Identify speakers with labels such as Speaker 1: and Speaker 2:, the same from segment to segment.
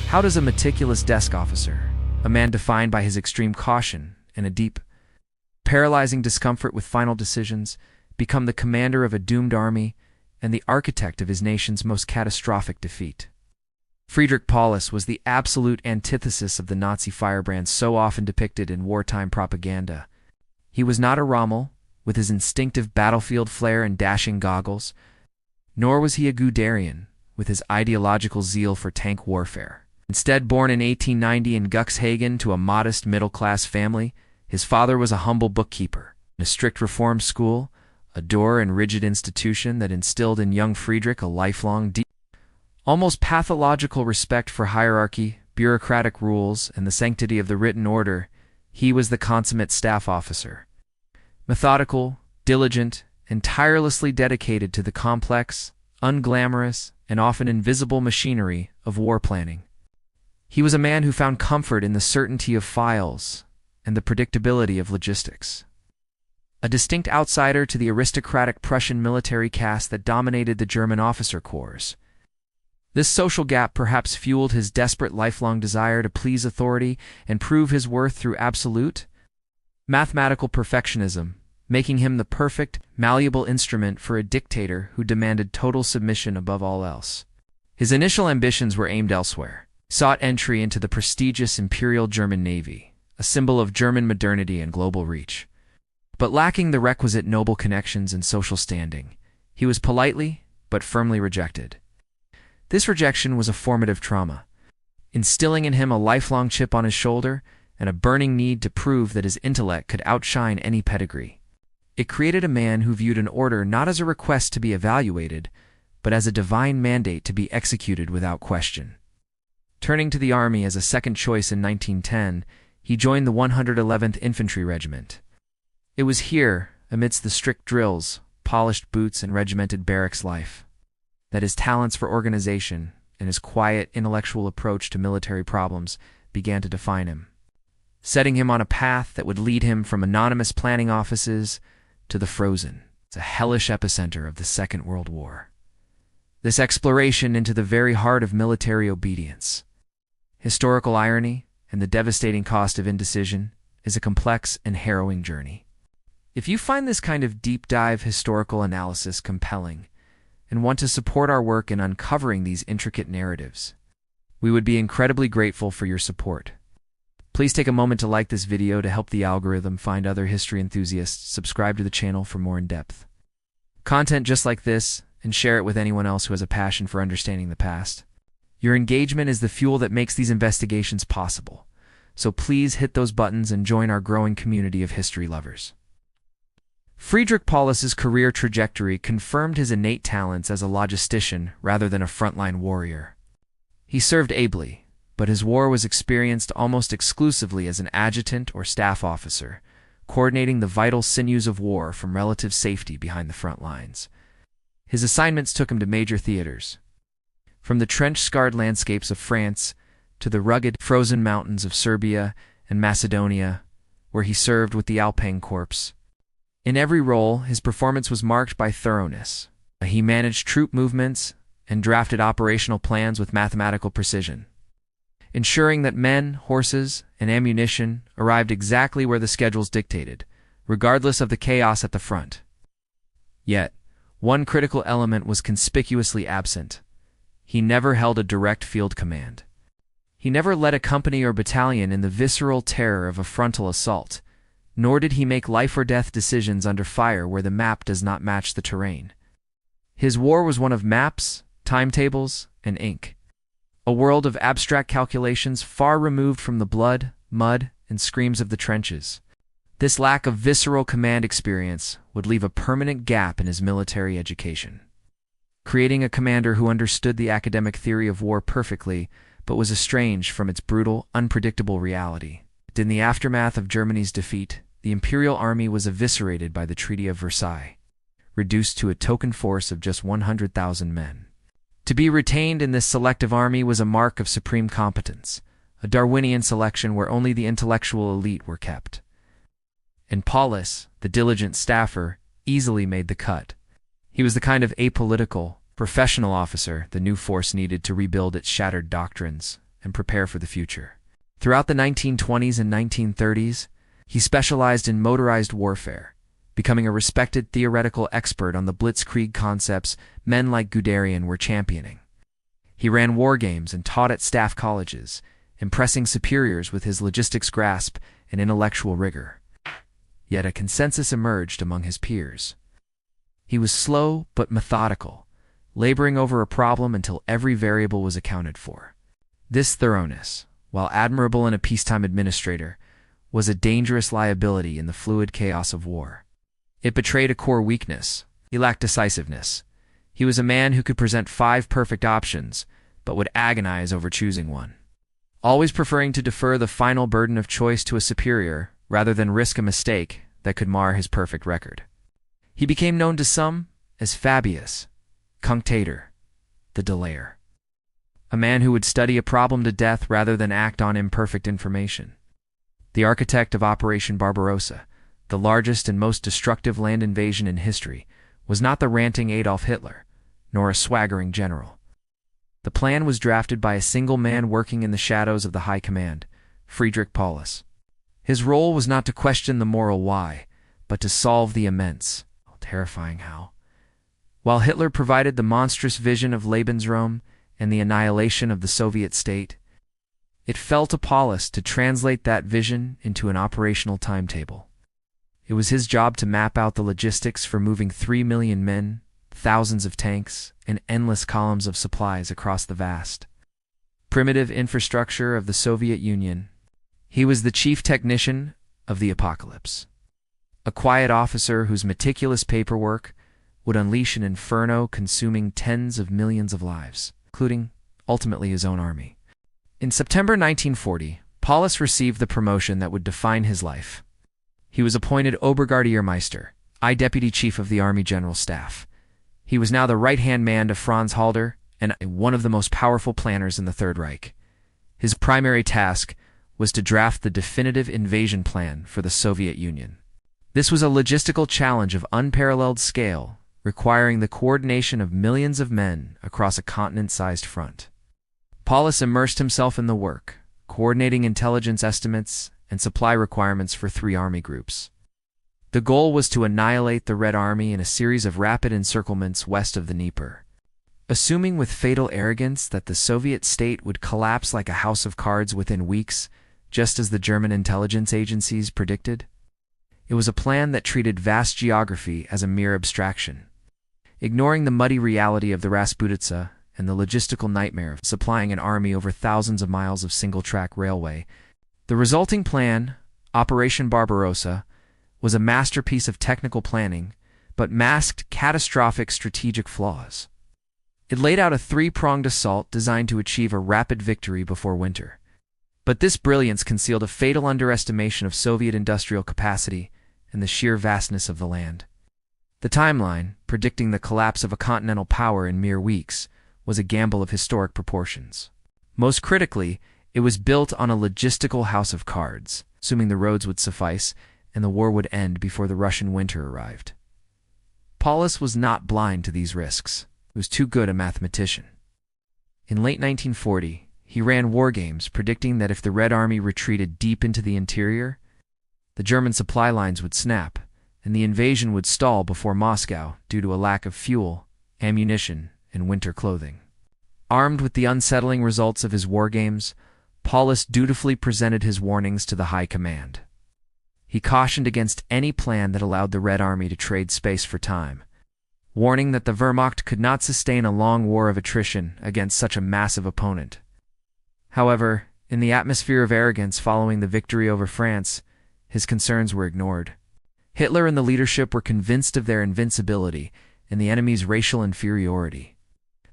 Speaker 1: How does a meticulous desk officer, a man defined by his extreme caution and a deep, paralyzing discomfort with final decisions, become the commander of a doomed army and the architect of his nation's most catastrophic defeat? Friedrich Paulus was the absolute antithesis of the Nazi firebrand so often depicted in wartime propaganda. He was not a Rommel, with his instinctive battlefield flair and dashing goggles, nor was he a Guderian, with his ideological zeal for tank warfare. Instead, born in 1890 in Cuxhaven to a modest middle-class family, his father was a humble bookkeeper. In a strict reform school, a dour and rigid institution that instilled in young Friedrich a lifelong, almost pathological respect for hierarchy, bureaucratic rules, and the sanctity of the written order, he was the consummate staff officer. Methodical, diligent, and tirelessly dedicated to the complex, unglamorous, and often invisible machinery of war planning. He was a man who found comfort in the certainty of files and the predictability of logistics. A distinct outsider to the aristocratic Prussian military caste that dominated the German officer corps. This social gap perhaps fueled his desperate lifelong desire to please authority and prove his worth through absolute, mathematical perfectionism, making him the perfect, malleable instrument for a dictator who demanded total submission above all else. His initial ambitions were aimed elsewhere. He sought entry into the prestigious Imperial German Navy, a symbol of German modernity and global reach. But lacking the requisite noble connections and social standing, he was politely but firmly rejected. This rejection was a formative trauma, instilling in him a lifelong chip on his shoulder and a burning need to prove that his intellect could outshine any pedigree. It created a man who viewed an order not as a request to be evaluated, but as a divine mandate to be executed without question. Turning to the army as a second choice in 1910, he joined the 111th Infantry Regiment. It was here, amidst the strict drills, polished boots, and regimented barracks life, that his talents for organization and his quiet, intellectual approach to military problems began to define him, setting him on a path that would lead him from anonymous planning offices to the frozen, a hellish epicenter of the Second World War. This exploration into the very heart of military obedience, historical irony, and the devastating cost of indecision is a complex and harrowing journey. If you find this kind of deep-dive historical analysis compelling and want to support our work in uncovering these intricate narratives, we would be incredibly grateful for your support. Please take a moment to like this video to help the algorithm find other history enthusiasts. Subscribe to the channel for more in-depth content just like this, and share it with anyone else who has a passion for understanding the past. Your engagement is the fuel that makes these investigations possible, so please hit those buttons and join our growing community of history lovers. Friedrich Paulus's career trajectory confirmed his innate talents as a logistician rather than a frontline warrior. He served ably, but his war was experienced almost exclusively as an adjutant or staff officer, coordinating the vital sinews of war from relative safety behind the front lines. His assignments took him to major theaters, from the trench-scarred landscapes of France to the rugged, frozen mountains of Serbia and Macedonia, where he served with the Alpine Corps. In every role, his performance was marked by thoroughness. He managed troop movements and drafted operational plans with mathematical precision, ensuring that men, horses, and ammunition arrived exactly where the schedules dictated, regardless of the chaos at the front. Yet, one critical element was conspicuously absent. He never held a direct field command. He never led a company or battalion in the visceral terror of a frontal assault, nor did he make life-or-death decisions under fire where the map does not match the terrain. His war was one of maps, timetables, and ink, a world of abstract calculations far removed from the blood, mud, and screams of the trenches. This lack of visceral command experience would leave a permanent gap in his military education, creating a commander who understood the academic theory of war perfectly but was estranged from its brutal, unpredictable reality. In the aftermath of Germany's defeat, the Imperial Army was eviscerated by the Treaty of Versailles, reduced to a token force of just 100,000 men. To be retained in this selective army was a mark of supreme competence, a Darwinian selection where only the intellectual elite were kept. And Paulus, the diligent staffer, easily made the cut. He was the kind of apolitical, professional officer the new force needed to rebuild its shattered doctrines and prepare for the future. Throughout the 1920s and 1930s, he specialized in motorized warfare, becoming a respected theoretical expert on the blitzkrieg concepts men like Guderian were championing. He ran war games and taught at staff colleges, impressing superiors with his logistics grasp and intellectual rigor. Yet a consensus emerged among his peers. He was slow but methodical, laboring over a problem until every variable was accounted for. This thoroughness, while admirable in a peacetime administrator, was a dangerous liability in the fluid chaos of war. It betrayed a core weakness. He lacked decisiveness. He was a man who could present 5 perfect options, but would agonize over choosing one, always preferring to defer the final burden of choice to a superior rather than risk a mistake that could mar his perfect record. He became known to some as Fabius, Cunctator, the delayer, a man who would study a problem to death rather than act on imperfect information. The architect of Operation Barbarossa, the largest and most destructive land invasion in history, was not the ranting Adolf Hitler, nor a swaggering general. The plan was drafted by a single man working in the shadows of the High Command, Friedrich Paulus. His role was not to question the moral why, but to solve the immense, terrifying how. While Hitler provided the monstrous vision of Lebensraum and the annihilation of the Soviet state, it fell to Paulus to translate that vision into an operational timetable. It was his job to map out the logistics for moving 3 million men, thousands of tanks, and endless columns of supplies across the vast, primitive infrastructure of the Soviet Union. He was the chief technician of the apocalypse, a quiet officer whose meticulous paperwork would unleash an inferno consuming tens of millions of lives, including, ultimately, his own army. In September 1940, Paulus received the promotion that would define his life. He was appointed Obergardiermeister, Deputy Chief of the Army General Staff. He was now the right-hand man to Franz Halder and one of the most powerful planners in the Third Reich. His primary task was to draft the definitive invasion plan for the Soviet Union. This was a logistical challenge of unparalleled scale, requiring the coordination of millions of men across a continent-sized front. Paulus immersed himself in the work, coordinating intelligence estimates and supply requirements for 3 army groups. The goal was to annihilate the Red Army in a series of rapid encirclements west of the Dnieper. Assuming with fatal arrogance that the Soviet state would collapse like a house of cards within weeks, just as the German intelligence agencies predicted, it was a plan that treated vast geography as a mere abstraction, ignoring the muddy reality of the Rasputitsa and the logistical nightmare of supplying an army over thousands of miles of single-track railway. The resulting plan, Operation Barbarossa, was a masterpiece of technical planning, but masked catastrophic strategic flaws. It laid out a 3-pronged assault designed to achieve a rapid victory before winter. But this brilliance concealed a fatal underestimation of Soviet industrial capacity and the sheer vastness of the land. The timeline, predicting the collapse of a continental power in mere weeks, was a gamble of historic proportions. Most critically, it was built on a logistical house of cards, assuming the roads would suffice and the war would end before the Russian winter arrived. Paulus was not blind to these risks. He was too good a mathematician. In late 1940, he ran war games predicting that if the Red Army retreated deep into the interior, the German supply lines would snap, and the invasion would stall before Moscow due to a lack of fuel, ammunition, and winter clothing. Armed with the unsettling results of his war games, Paulus dutifully presented his warnings to the High Command. He cautioned against any plan that allowed the Red Army to trade space for time, warning that the Wehrmacht could not sustain a long war of attrition against such a massive opponent. However, in the atmosphere of arrogance following the victory over France, his concerns were ignored. Hitler and the leadership were convinced of their invincibility and the enemy's racial inferiority.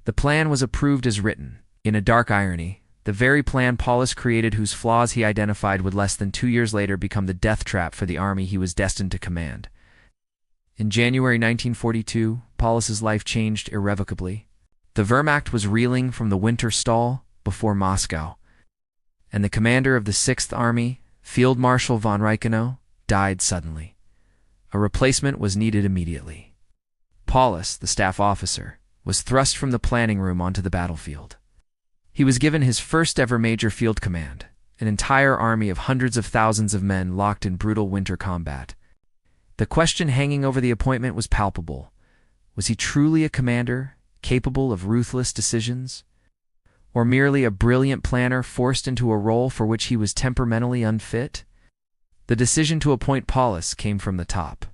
Speaker 1: The plan was approved as written. In a dark irony, the very plan Paulus created whose flaws he identified would less than 2 years later become the death trap for the army he was destined to command. In January 1942, Paulus's life changed irrevocably. The Wehrmacht was reeling from the winter stall before Moscow, and the commander of the 6th Army, Field Marshal von Reichenau, died suddenly. A replacement was needed immediately. Paulus, the staff officer, was thrust from the planning room onto the battlefield. He was given his first ever major field command, an entire army of hundreds of thousands of men locked in brutal winter combat. The question hanging over the appointment was palpable. Was he truly a commander, capable of ruthless decisions? Or merely a brilliant planner forced into a role for which he was temperamentally unfit? The decision to appoint Paulus came from the top.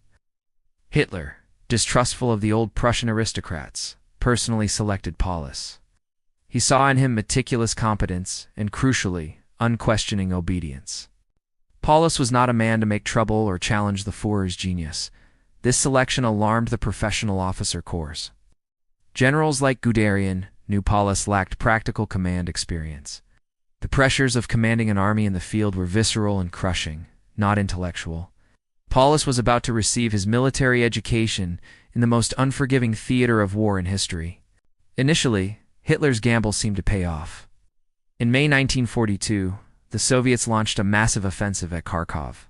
Speaker 1: Hitler, distrustful of the old Prussian aristocrats, personally selected Paulus. He saw in him meticulous competence and, crucially, unquestioning obedience. Paulus was not a man to make trouble or challenge the Führer's genius. This selection alarmed the professional officer corps. Generals like Guderian knew Paulus lacked practical command experience. The pressures of commanding an army in the field were visceral and crushing, not intellectual. Paulus was about to receive his military education in the most unforgiving theater of war in history. Initially, Hitler's gamble seemed to pay off. In May 1942, the Soviets launched a massive offensive at Kharkov.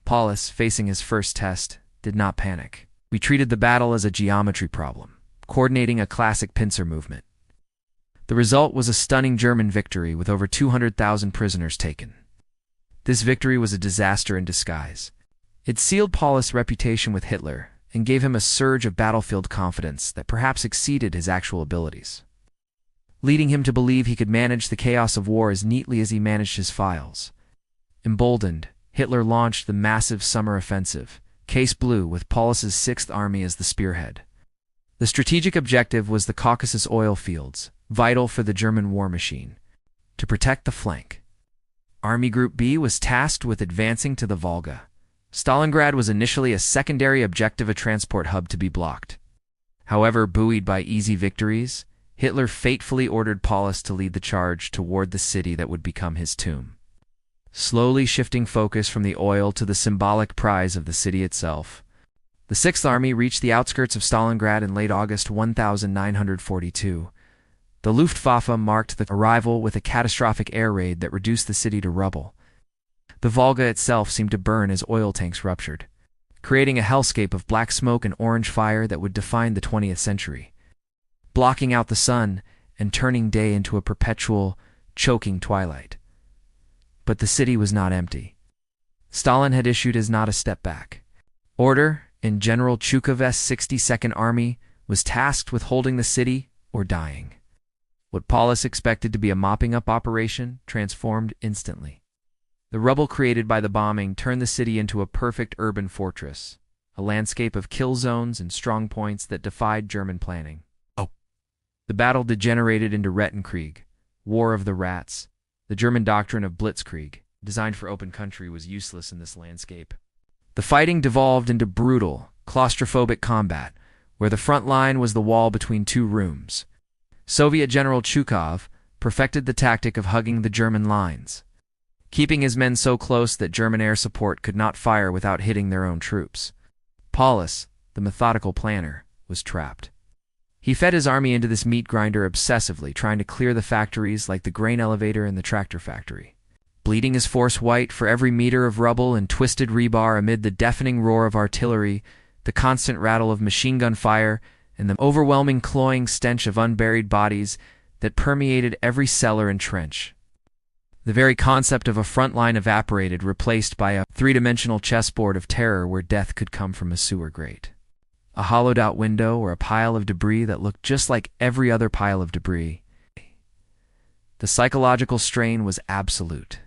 Speaker 1: Paulus, facing his first test, did not panic. We treated the battle as a geometry problem, coordinating a classic pincer movement. The result was a stunning German victory with over 200,000 prisoners taken. This victory was a disaster in disguise. It sealed Paulus' reputation with Hitler and gave him a surge of battlefield confidence that perhaps exceeded his actual abilities, leading him to believe he could manage the chaos of war as neatly as he managed his files. Emboldened, Hitler launched the massive summer offensive, Case Blue, with Paulus's Sixth Army as the spearhead. The strategic objective was the Caucasus oil fields, vital for the German war machine. To protect the flank, Army Group B was tasked with advancing to the Volga. Stalingrad was initially a secondary objective, a transport hub to be blocked. However, buoyed by easy victories, Hitler fatefully ordered Paulus to lead the charge toward the city that would become his tomb. Slowly shifting focus from the oil to the symbolic prize of the city itself, the Sixth Army reached the outskirts of Stalingrad in late August 1942. The Luftwaffe marked the arrival with a catastrophic air raid that reduced the city to rubble. The Volga itself seemed to burn as oil tanks ruptured, creating a hellscape of black smoke and orange fire that would define the 20th century, blocking out the sun and turning day into a perpetual, choking twilight. But the city was not empty. Stalin had issued his not a step back order, and General Chukov's 62nd Army was tasked with holding the city or dying. What Paulus expected to be a mopping-up operation transformed instantly. The rubble created by the bombing turned the city into a perfect urban fortress, a landscape of kill zones and strong points that defied German planning. The battle degenerated into Rettenkrieg, War of the Rats. The German doctrine of Blitzkrieg, designed for open country, was useless in this landscape. The fighting devolved into brutal, claustrophobic combat, where the front line was the wall between two rooms. Soviet General Chukov perfected the tactic of hugging the German lines, keeping his men so close that German air support could not fire without hitting their own troops. Paulus, the methodical planner, was trapped. He fed his army into this meat grinder obsessively, trying to clear the factories like the grain elevator and the tractor factory, bleeding his force white for every meter of rubble and twisted rebar amid the deafening roar of artillery, the constant rattle of machine gun fire, and the overwhelming cloying stench of unburied bodies that permeated every cellar and trench. The very concept of a front line evaporated, replaced by a three-dimensional chessboard of terror where death could come from a sewer grate, a hollowed-out window, or a pile of debris that looked just like every other pile of debris. The psychological strain was absolute.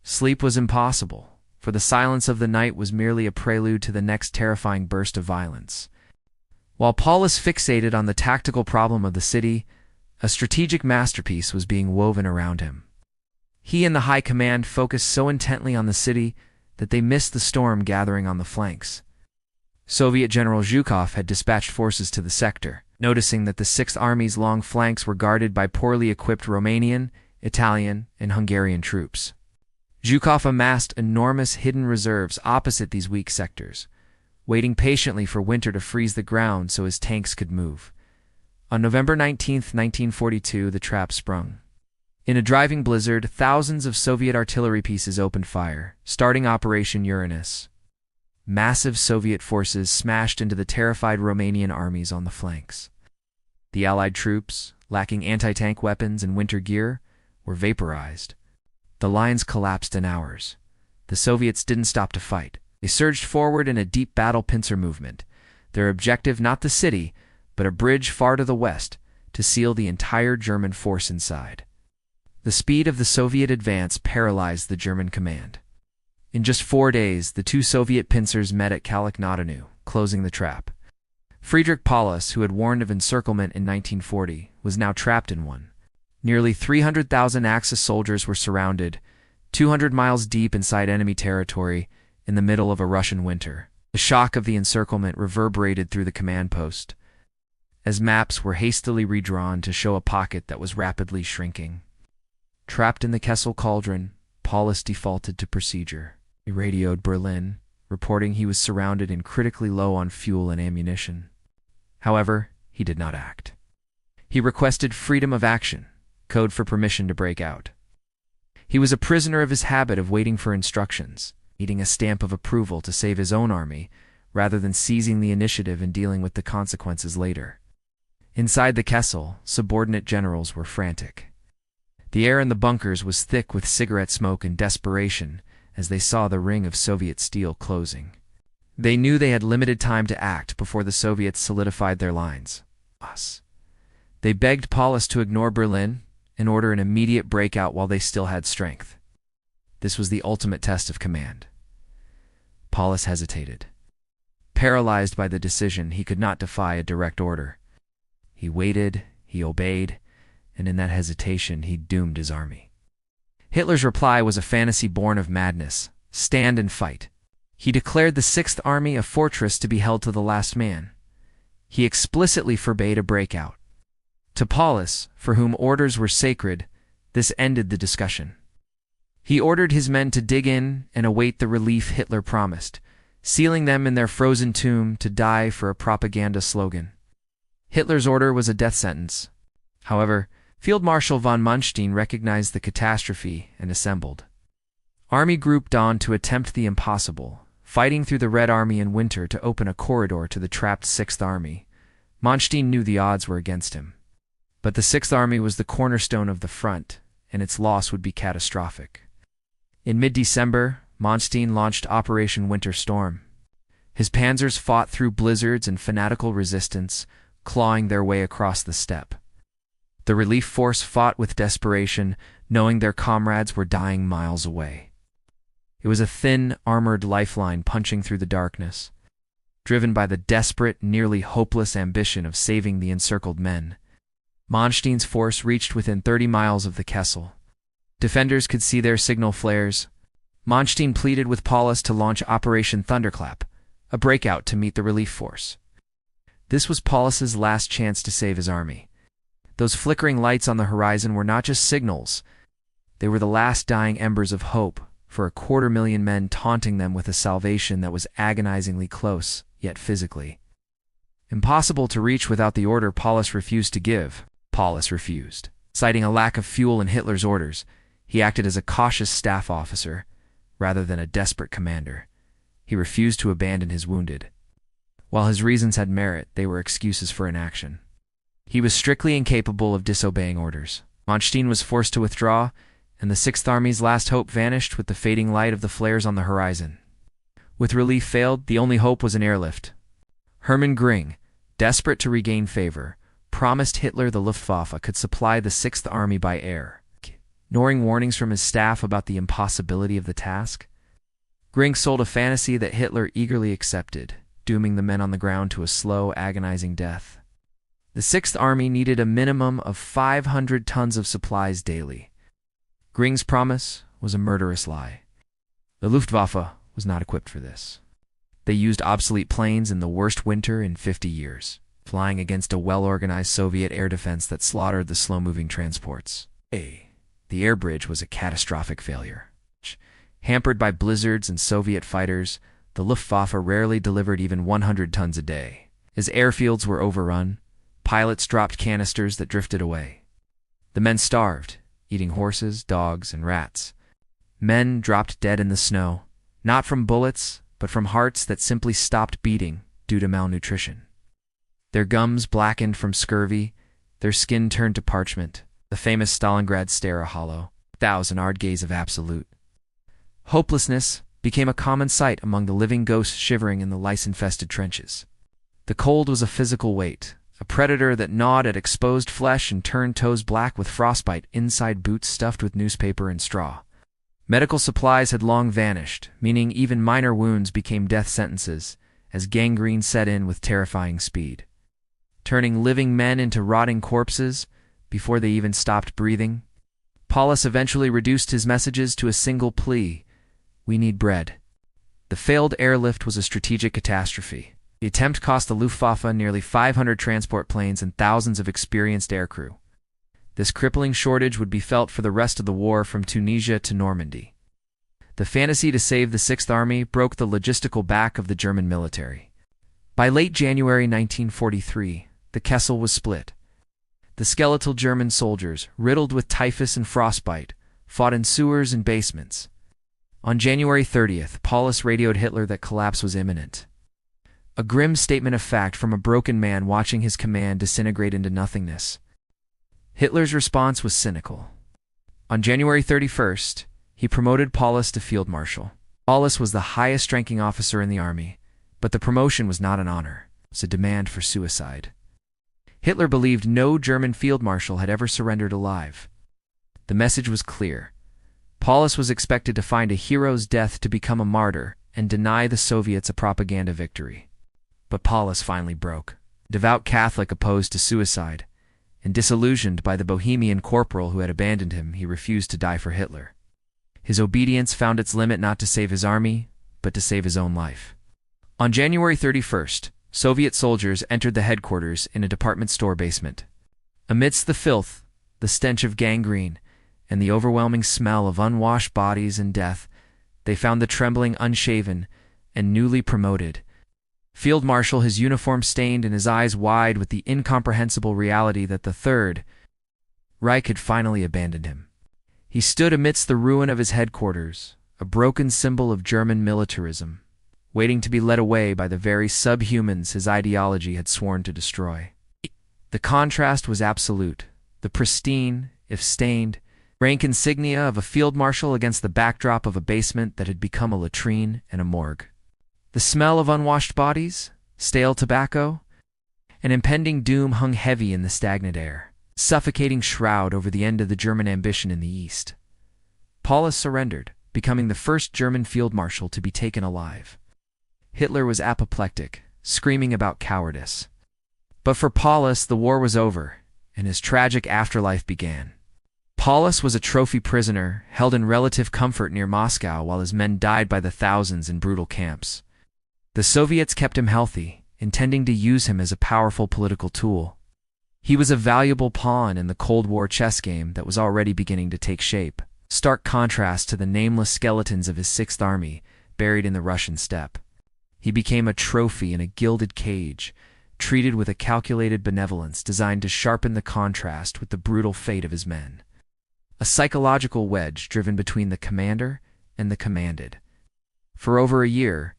Speaker 1: Sleep was impossible, for the silence of the night was merely a prelude to the next terrifying burst of violence. While Paulus fixated on the tactical problem of the city, a strategic masterpiece was being woven around him. He and the high command focused so intently on the city that they missed the storm gathering on the flanks. Soviet General Zhukov had dispatched forces to the sector, noticing that the Sixth Army's long flanks were guarded by poorly equipped Romanian, Italian, and Hungarian troops. Zhukov amassed enormous hidden reserves opposite these weak sectors, waiting patiently for winter to freeze the ground so his tanks could move. On November 19, 1942, the trap sprung. In a driving blizzard, thousands of Soviet artillery pieces opened fire, starting Operation Uranus. Massive Soviet forces smashed into the terrified Romanian armies on the flanks. The Allied troops, lacking anti-tank weapons and winter gear, were vaporized. The lines collapsed in hours. The Soviets didn't stop to fight. They surged forward in a deep battle pincer movement, their objective not the city, but a bridge far to the west, to seal the entire German force inside. The speed of the Soviet advance paralyzed the German command. In just 4 days, the two Soviet pincers met at Kalakhnadanu, closing the trap. Friedrich Paulus, who had warned of encirclement in 1940, was now trapped in one. Nearly 300,000 Axis soldiers were surrounded, 200 miles deep inside enemy territory, in the middle of a Russian winter. The shock of the encirclement reverberated through the command post, as maps were hastily redrawn to show a pocket that was rapidly shrinking. Trapped in the Kessel cauldron, Paulus defaulted to procedure. He radioed Berlin, reporting he was surrounded and critically low on fuel and ammunition. However, he did not act. He requested freedom of action, code for permission to break out. He was a prisoner of his habit of waiting for instructions, needing a stamp of approval to save his own army, rather than seizing the initiative and dealing with the consequences later. Inside the Kessel, subordinate generals were frantic. The air in the bunkers was thick with cigarette smoke and desperation as they saw the ring of Soviet steel closing. They knew they had limited time to act before the Soviets solidified their lines. They begged Paulus to ignore Berlin and order an immediate breakout while they still had strength. This was the ultimate test of command. Paulus hesitated. Paralyzed by the decision, he could not defy a direct order. He waited, he obeyed, and in that hesitation he doomed his army. Hitler's reply was a fantasy born of madness: stand and fight. He declared the Sixth Army a fortress to be held to the last man. He explicitly forbade a breakout. To Paulus, for whom orders were sacred, this ended the discussion. He ordered his men to dig in and await the relief Hitler promised, sealing them in their frozen tomb to die for a propaganda slogan. Hitler's order was a death sentence. However, Field Marshal von Manstein recognized the catastrophe and assembled. Army Group Dawn to attempt the impossible, fighting through the Red Army in winter to open a corridor to the trapped Sixth Army. Manstein knew the odds were against him. But the Sixth Army was the cornerstone of the front, and its loss would be catastrophic. In mid-December, Manstein launched Operation Winter Storm. His panzers fought through blizzards and fanatical resistance, clawing their way across the steppe. The relief force fought with desperation, knowing their comrades were dying miles away. It was a thin, armored lifeline punching through the darkness. Driven by the desperate, nearly hopeless ambition of saving the encircled men, Manstein's force reached within 30 miles of the Kessel. Defenders could see their signal flares. Manstein pleaded with Paulus to launch Operation Thunderclap, a breakout to meet the relief force. This was Paulus's last chance to save his army. Those flickering lights on the horizon were not just signals. They were the last dying embers of hope for 250,000 men, taunting them with a salvation that was agonizingly close, yet physically impossible to reach without the order Paulus refused to give. Paulus refused. Citing a lack of fuel in Hitler's orders, he acted as a cautious staff officer rather than a desperate commander. He refused to abandon his wounded. While his reasons had merit, they were excuses for inaction. He was strictly incapable of disobeying orders. Manstein was forced to withdraw, and the Sixth Army's last hope vanished with the fading light of the flares on the horizon. With relief failed, the only hope was an airlift. Hermann Göring, desperate to regain favor, promised Hitler the Luftwaffe could supply the Sixth Army by air. Ignoring warnings from his staff about the impossibility of the task, Göring sold a fantasy that Hitler eagerly accepted, dooming the men on the ground to a slow, agonizing death. The Sixth Army needed a minimum of 500 tons of supplies daily. Göring's promise was a murderous lie. The Luftwaffe was not equipped for this. They used obsolete planes in the worst winter in 50 years, flying against a well-organized Soviet air defense that slaughtered the slow-moving transports. The air bridge was a catastrophic failure. Hampered by blizzards and Soviet fighters, the Luftwaffe rarely delivered even 100 tons a day. As airfields were overrun, pilots dropped canisters that drifted away. The men starved, eating horses, dogs, and rats. Men dropped dead in the snow, not from bullets, but from hearts that simply stopped beating due to malnutrition. Their gums blackened from scurvy, Their skin turned to parchment, the famous Stalingrad stare a hollow, thousand-yard gaze of absolute hopelessness became a common sight among the living ghosts shivering in the lice-infested trenches. The cold was a physical weight, a predator that gnawed at exposed flesh and turned toes black with frostbite inside boots stuffed with newspaper and straw. Medical supplies had long vanished, meaning even minor wounds became death sentences, as gangrene set in with terrifying speed, turning living men into rotting corpses before they even stopped breathing. Paulus eventually reduced his messages to a single plea: we need bread. The failed airlift was a strategic catastrophe. The attempt cost the Luftwaffe nearly 500 transport planes and thousands of experienced aircrew. This crippling shortage would be felt for the rest of the war from Tunisia to Normandy. The fantasy to save the Sixth Army broke the logistical back of the German military. By late January 1943, the Kessel was split. The skeletal German soldiers, riddled with typhus and frostbite, fought in sewers and basements. On January 30th, Paulus radioed Hitler that collapse was imminent. A grim statement of fact from a broken man watching his command disintegrate into nothingness. Hitler's response was cynical. On January 31st, he promoted Paulus to Field Marshal. Paulus was the highest-ranking officer in the army, but the promotion was not an honor. It was a demand for suicide. Hitler believed no German Field Marshal had ever surrendered alive. The message was clear. Paulus was expected to find a hero's death to become a martyr and deny the Soviets a propaganda victory. But Paulus finally broke. Devout Catholic opposed to suicide, and disillusioned by the Bohemian corporal who had abandoned him, he refused to die for Hitler. His obedience found its limit not to save his army, but to save his own life. On January 31st, Soviet soldiers entered the headquarters in a department store basement. Amidst the filth, the stench of gangrene, and the overwhelming smell of unwashed bodies and death, they found the trembling, unshaven, and newly promoted Field Marshal, his uniform stained and his eyes wide with the incomprehensible reality that the Third Reich had finally abandoned him. He stood amidst the ruin of his headquarters, a broken symbol of German militarism, waiting to be led away by the very subhumans his ideology had sworn to destroy. The contrast was absolute, the pristine, if stained, rank insignia of a field marshal against the backdrop of a basement that had become a latrine and a morgue. The smell of unwashed bodies, stale tobacco, and impending doom hung heavy in the stagnant air, suffocating shroud over the end of the German ambition in the east. Paulus surrendered, becoming the first German field marshal to be taken alive. Hitler was apoplectic, screaming about cowardice. But for Paulus, the war was over, and his tragic afterlife began. Paulus was a trophy prisoner, held in relative comfort near Moscow while his men died by the thousands in brutal camps. The Soviets kept him healthy, intending to use him as a powerful political tool. He was a valuable pawn in the Cold War chess game that was already beginning to take shape, stark contrast to the nameless skeletons of his Sixth Army buried in the Russian steppe. He became a trophy in a gilded cage, treated with a calculated benevolence designed to sharpen the contrast with the brutal fate of his men. A psychological wedge driven between the commander and the commanded. For over a year,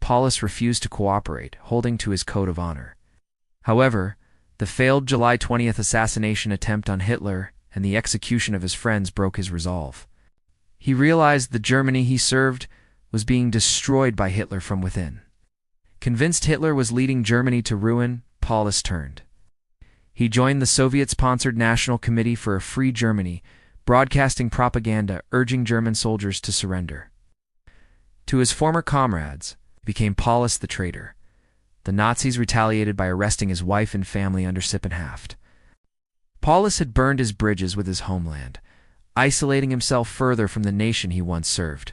Speaker 1: Paulus refused to cooperate, holding to his code of honor. However, the failed July 20th assassination attempt on Hitler and the execution of his friends broke his resolve. He realized the Germany he served was being destroyed by Hitler from within. Convinced Hitler was leading Germany to ruin, Paulus turned. He joined the Soviet-sponsored National Committee for a Free Germany, broadcasting propaganda urging German soldiers to surrender. To his former comrades, became Paulus the traitor. The Nazis retaliated by arresting his wife and family under Sippenhaft. Paulus had burned his bridges with his homeland, isolating himself further from the nation he once served.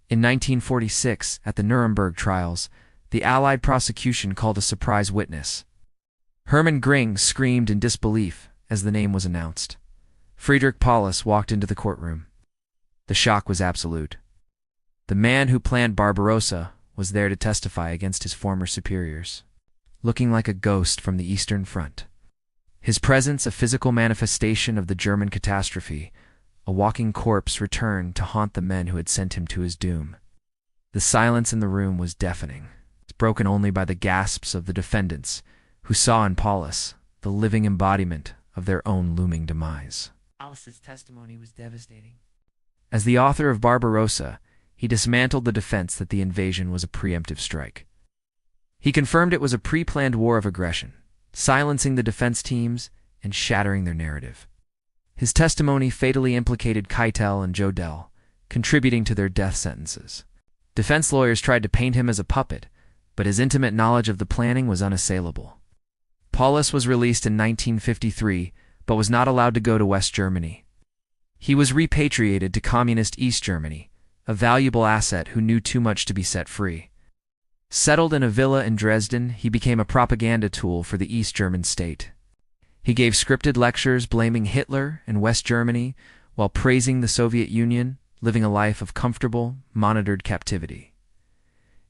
Speaker 1: In 1946, at the Nuremberg trials, the Allied prosecution called a surprise witness. Hermann Göring screamed in disbelief as the name was announced. Friedrich Paulus walked into the courtroom. The shock was absolute. The man who planned Barbarossa was there to testify against his former superiors, looking like a ghost from the Eastern Front. His presence a physical manifestation of the German catastrophe, a walking corpse returned to haunt the men who had sent him to his doom. The silence in the room was deafening, broken only by the gasps of the defendants, who saw in Paulus the living embodiment of their own looming demise. Paulus's testimony was devastating. As the author of Barbarossa, he dismantled the defense that the invasion was a preemptive strike. He confirmed it was a pre-planned war of aggression, silencing the defense teams and shattering their narrative. His testimony fatally implicated Keitel and Jodl, contributing to their death sentences. Defense lawyers tried to paint him as a puppet, but his intimate knowledge of the planning was unassailable. Paulus was released in 1953, but was not allowed to go to West Germany. He was repatriated to Communist East Germany, a valuable asset who knew too much to be set free. Settled in a villa in Dresden, he became a propaganda tool for the East German state. He gave scripted lectures blaming Hitler and West Germany while praising the Soviet Union, living a life of comfortable, monitored captivity.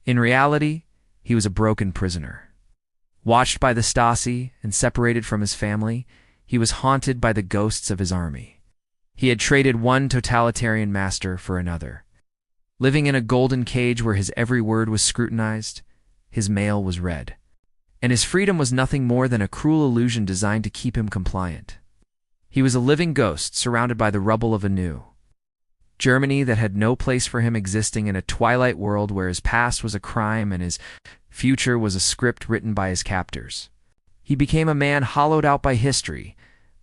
Speaker 1: In reality, he was a broken prisoner. Watched by the Stasi and separated from his family, he was haunted by the ghosts of his army. He had traded one totalitarian master for another. Living in a golden cage where his every word was scrutinized, his mail was read. And his freedom was nothing more than a cruel illusion designed to keep him compliant. He was a living ghost surrounded by the rubble of a new Germany that had no place for him, existing in a twilight world where his past was a crime and his future was a script written by his captors. He became a man hollowed out by history,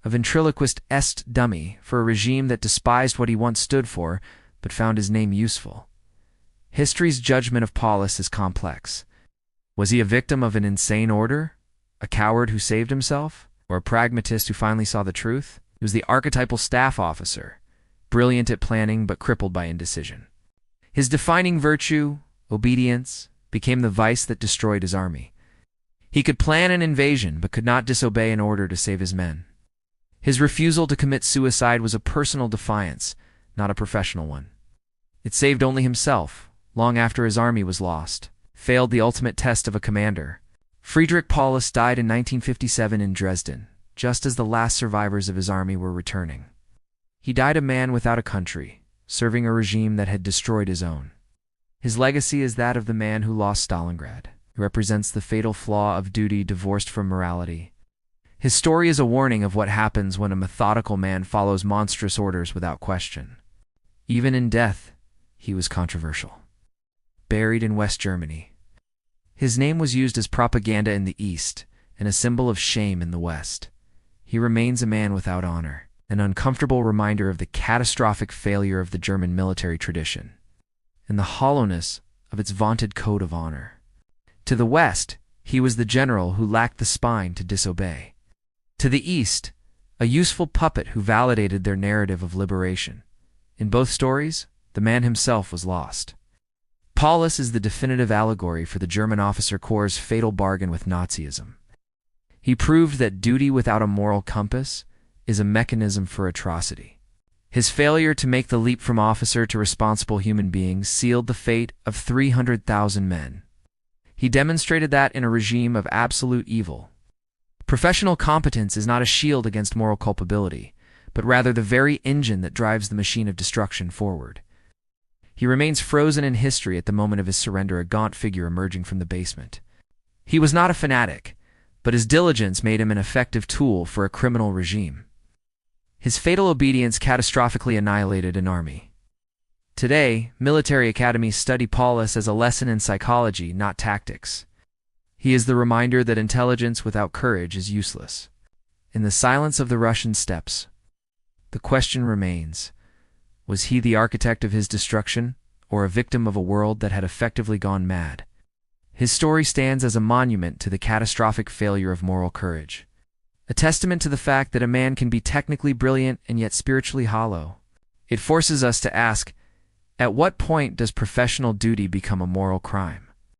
Speaker 1: a ventriloquist est dummy for a regime that despised what he once stood for, but found his name useful. History's judgment of Paulus is complex. Was he a victim of an insane order? A coward who saved himself? Or a pragmatist who finally saw the truth? He was the archetypal staff officer, brilliant at planning but crippled by indecision. His defining virtue, obedience, became the vice that destroyed his army. He could plan an invasion but could not disobey an order to save his men. His refusal to commit suicide was a personal defiance, not a professional one. It saved only himself, long after his army was lost, failed the ultimate test of a commander. Friedrich Paulus died in 1957 in Dresden, just as the last survivors of his army were returning. He died a man without a country, serving a regime that had destroyed his own. His legacy is that of the man who lost Stalingrad. It represents the fatal flaw of duty divorced from morality. His story is a warning of what happens when a methodical man follows monstrous orders without question. Even in death, he was controversial. Buried in West Germany. His name was used as propaganda in the East and a symbol of shame in the West. He remains a man without honor, an uncomfortable reminder of the catastrophic failure of the German military tradition, and the hollowness of its vaunted code of honor. To the West, he was the general who lacked the spine to disobey. To the East, a useful puppet who validated their narrative of liberation. In both stories, the man himself was lost. Paulus is the definitive allegory for the German officer corps' fatal bargain with Nazism. He proved that duty without a moral compass is a mechanism for atrocity. His failure to make the leap from officer to responsible human being sealed the fate of 300,000 men. He demonstrated that in a regime of absolute evil, professional competence is not a shield against moral culpability, but rather the very engine that drives the machine of destruction forward. He remains frozen in history at the moment of his surrender, a gaunt figure emerging from the basement. He was not a fanatic, but his diligence made him an effective tool for a criminal regime. His fatal obedience catastrophically annihilated an army. Today, military academies study Paulus as a lesson in psychology, not tactics. He is the reminder that intelligence without courage is useless. In the silence of the Russian steppes, the question remains, was he the architect of his destruction, or a victim of a world that had effectively gone mad? His story stands as a monument to the catastrophic failure of moral courage, a testament to the fact that a man can be technically brilliant and yet spiritually hollow. It forces us to ask, at what point does professional duty become a moral crime?